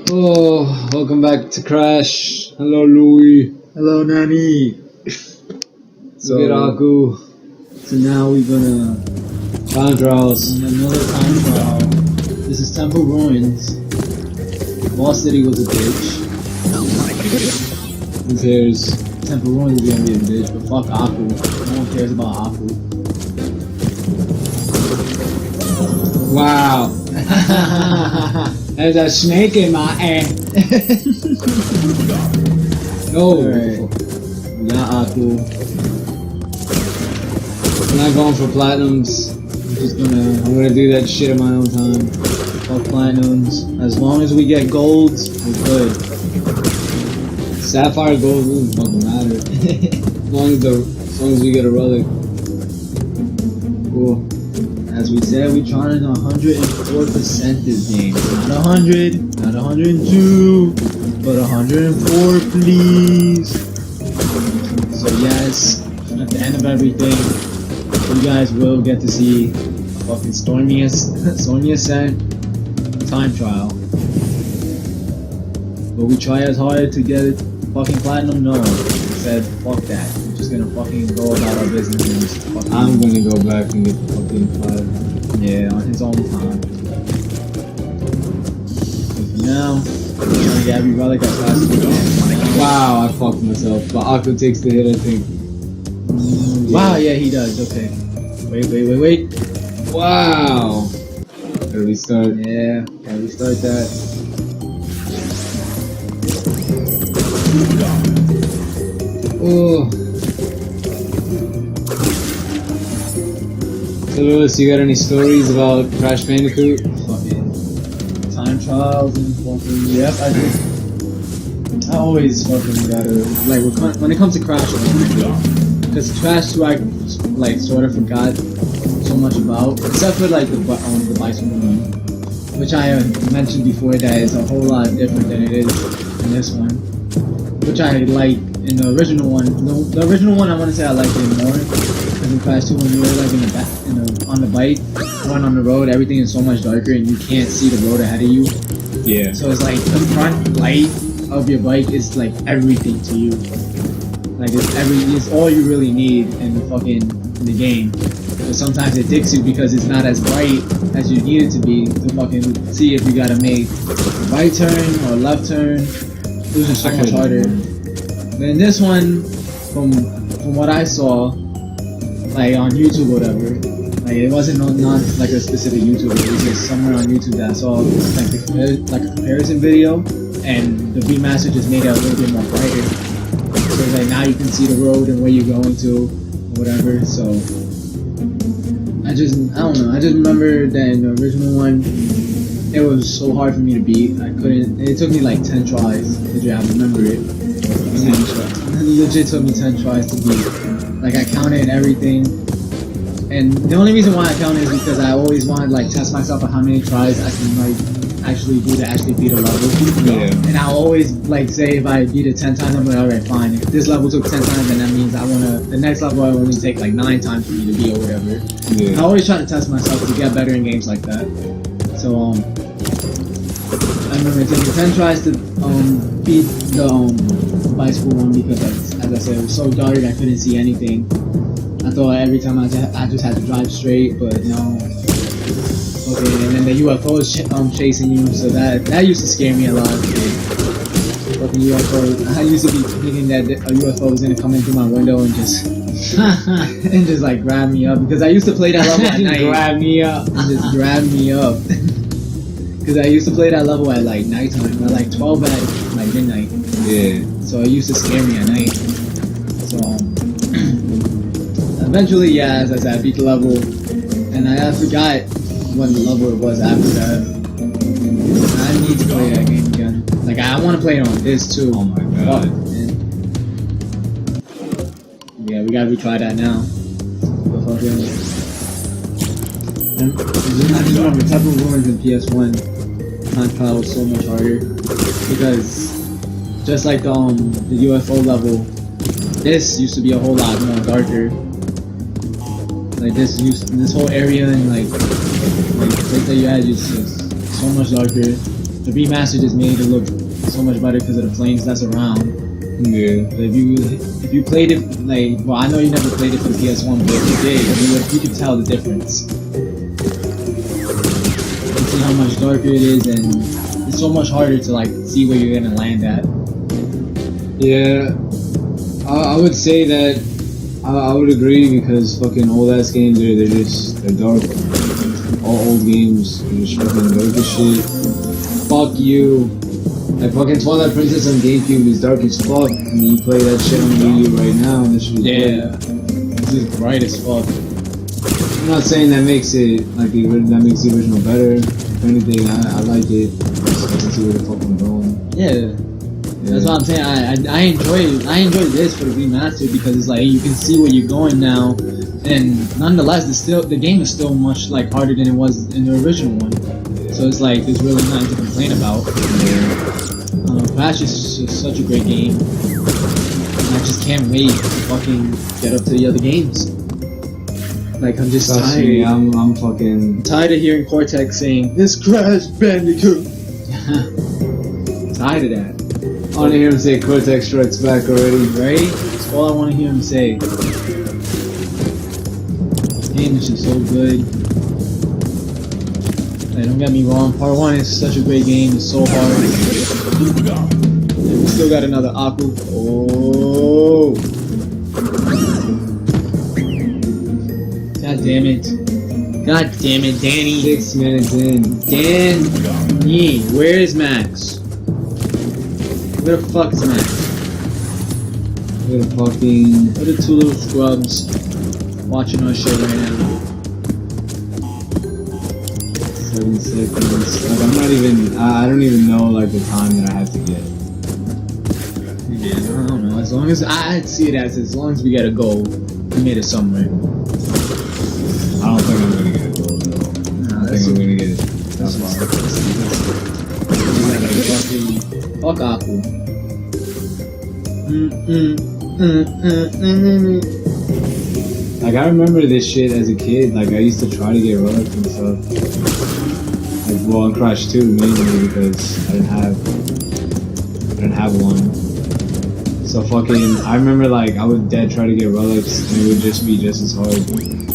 Oh, welcome back to Crash. Hello, Louis. Hello, Nani. So, Aku. So now we're gonna Time trials. another time trial. This is Temple Ruins. Lost City was a bitch. Who cares? Temple Ruins is gonna be a bitch, but fuck Aku. No one cares about Aku. Wow. There's a snake in my ass. No. Alright. We got Aku. I'm not going for platinums. I'm gonna do that shit in my own time. Fuck platinums. As long as we get golds, we're good. Sapphire gold doesn't fucking matter. as long as we get a relic. Cool. As we said, we trying 104% this game. Not 100, not 102, but 104, please. So yes, at the end of everything, you guys will get to see a fucking Stormy Ascent time trial. But we try as hard to get it fucking platinum? No. We said, fuck that. We're just gonna fucking go about our business and just fucking... I'm gonna go back and get the fucking platinum. Yeah, on his own time. So for now, we're trying to get every relic as fast as we can. Wow, I fucked myself. But Aku takes the hit, I think. Wow, yeah, he does. Okay. Wait. Wow. Gotta restart. Yeah, gotta restart that. Oh. So Lewis, you got any stories about Crash Bandicoot? Fucking time trials and fucking... Yep, I do. I always fucking gotta... Like, when it comes to Crash, because Crash 2 I, like, sort of forgot so much about. Except for, like, the bicycle one. Which I mentioned before that is a whole lot different than it is in this one. Which I like in the original one. The original one, I want to say I liked it more. Because in Crash 2, when you're like on the bike, going on the road, everything is so much darker and you can't see the road ahead of you. Yeah. So it's like the front light of your bike is like everything to you. Like it's all you really need in the game. But sometimes it dicks you because it's not as bright as you need it to be to fucking see if you gotta make a right turn or a left turn. Those are so much harder. Then this one, from what I saw, like on YouTube or whatever, like it wasn't not like a specific YouTuber, it was just somewhere on YouTube that I saw like a comparison video, and the remaster just made it a little bit more brighter. So it's like now you can see the road and where you're going to, or whatever. So I don't know. I just remember that in the original one, it was so hard for me to beat. I couldn't. It took me like 10 tries. I remember it. It legit took me 10 tries to beat. Like I counted everything, and the only reason why I counted is because I always wanted like test myself on how many tries I can like actually do to actually beat a level. Yeah. And I'll always like say if I beat it 10 times, I'm like, alright, fine. If this level took 10 times, then that means the next level I only take like 9 times for me to beat or whatever. Yeah. I always try to test myself to get better in games like that. So I remember it took me 10 tries to beat the bicycle one because as I said, it was so dark I couldn't see anything. I thought every time I just had to drive straight, but no. Okay, and then the UFO is chasing you, so that used to scare me a lot. Fucking UFO. I used to be thinking that a UFO was gonna come in through my window and just and just like grab me up, because I used to play that level at night. Grab me up. And just grab me up. Because I used to play that level at like nighttime, at like 12 at like midnight. Yeah. So it used to scare me at night. So eventually, yeah, as I said, I beat the level, and I forgot what level it was after that. I need to play that game again. Like I want to play it on this too. Oh my god. Yeah, we gotta retry that now. I just remember Temple Ruins in PS1 time trial was so much harder because just like the UFO level, this used to be a whole lot more darker. Like this whole area and like the place that you had is just so much darker. the remaster just made it look so much better because of the flames that's around. Yeah. But if you played it like, well, I know you never played it for the PS1, but if you did, I mean, you could tell the difference. You can see how much darker it is, and it's so much harder to like see where you're gonna land at. Yeah, I would say that I would agree because fucking old ass games they're dark. All old games are just fucking dark as shit. Fuck you. Like fucking Twilight Princess on GameCube is dark as fuck. I mean, you play that shit on Wii U right now and this shit is This is bright as fuck. I'm not saying that makes it like that makes the original better. If anything, I like it. I can see where the fuck I'm going. Yeah. That's what I'm saying. I enjoy this for the remaster because it's like you can see where you're going now, and nonetheless, the game is still much like harder than it was in the original one. So it's like there's really nothing to complain about. Crash is just such a great game. And I just can't wait to fucking get up to the other games. Like I'm just Trust tired. me, I'm fucking Tired of hearing Cortex saying this Crash Bandicoot. Tired of that. I want to hear him say Cortex Strikes Back already. Right? That's all I want to hear him say. This game is just so good. Like, don't get me wrong, part 1 is such a great game, it's so hard. And we still got another Aku. Oh! God damn it. God damn it, Danny. 6 minutes in. Danny, where is Max? Where the fuck is Max? What a fucking... What are two little scrubs watching our shit right now? 7 seconds. Like I'm not even... I don't even know like the time that I have to get. Yeah, I don't know. As long as I see it as long as we get a goal, we made it somewhere. I don't think I'm gonna get a goal though. I think I'm gonna get it. That's far. Fuck Aku. Like I remember this shit as a kid. Like I used to try to get relics and stuff. Like well, on Crash 2 mainly because I didn't have one. So fucking, I remember like I would dead try to get relics and it would just be just as hard.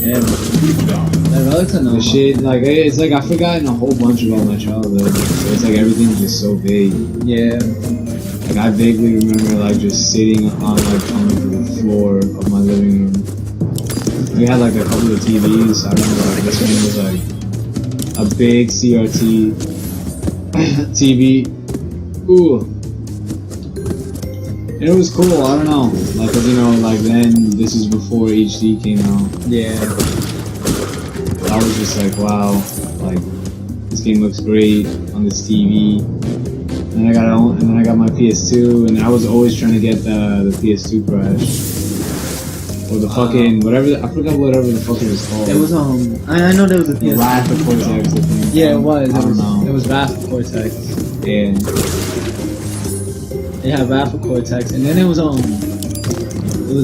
Yeah, that relics are no. The shit, like it's like I've forgotten a whole bunch about my childhood. So it's like everything's just so vague. Yeah. Like I vaguely remember like just sitting on the floor of my living room. We had like a couple of TVs. I remember like this one was like a big CRT TV. Ooh. And it was cool, I don't know. Like, cause you know, like then this is before HD came out. Yeah. I was just like, wow, like this game looks great on this TV. And then I got my PS2, and I was always trying to get the PS2 Crash. Or the fucking I forgot whatever the fuck it was called. It was I know there was a PS2. Wrath of Cortex, I think. Yeah, it was. I don't know. It was Wrath of Cortex. Yeah. They had Wrath of Cortex, and then it was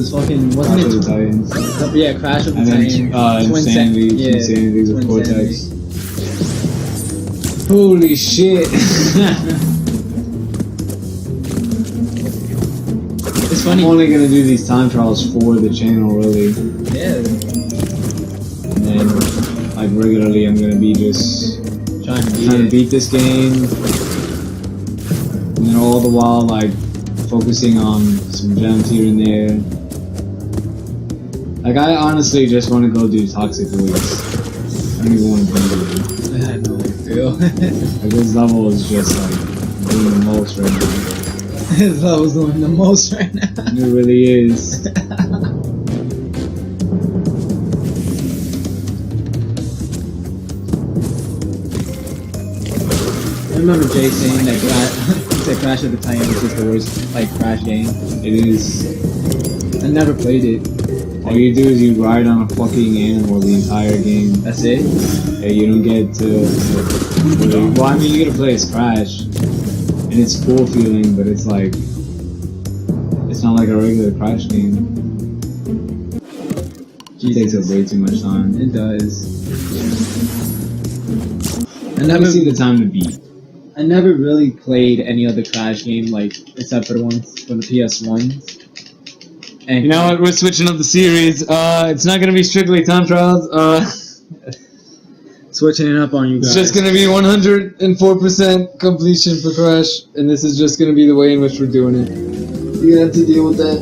fucking wasn't Crash of the it? Titans. Yeah, Crash of the And Titans. then Insanities of Twin Cortex. Holy shit. It's funny. I'm only gonna do these time trials for the channel, really. Yeah. And then, like regularly, I'm gonna be just Trying to beat this game. And then all the while, like focusing on some gems here and there. Like I honestly just want to go do Toxic Voice. I don't even want to be there. I had no feel. Like this level is just like doing the most right now. His level's doing the most right now. It really is. I remember Jay saying that Crash of the Titans is just the worst like Crash game. It is. I never played it. All you do is you ride on a fucking animal the entire game. That's it? Yeah, you don't get to really, well, I mean, you get to play as Crash, and it's cool feeling, but it's like, it's not like a regular Crash game. It takes up way too much time. It does. I never see the time to beat. I I never really played any other Crash game like except for the ones for the PS1. And You know what? We're switching up the series. It's not gonna be strictly time trials. switching it up on you It's guys. just gonna be 104% completion for Crash, and this is just gonna be the way in which we're doing it. You have to deal with that.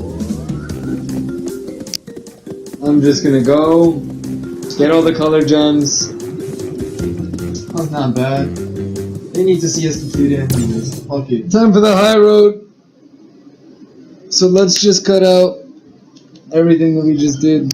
I'm just gonna go get all the color gems. That's not bad. They need to see us complete it anyways. Fuck it. Time for the high road. So let's just cut out everything that we just did.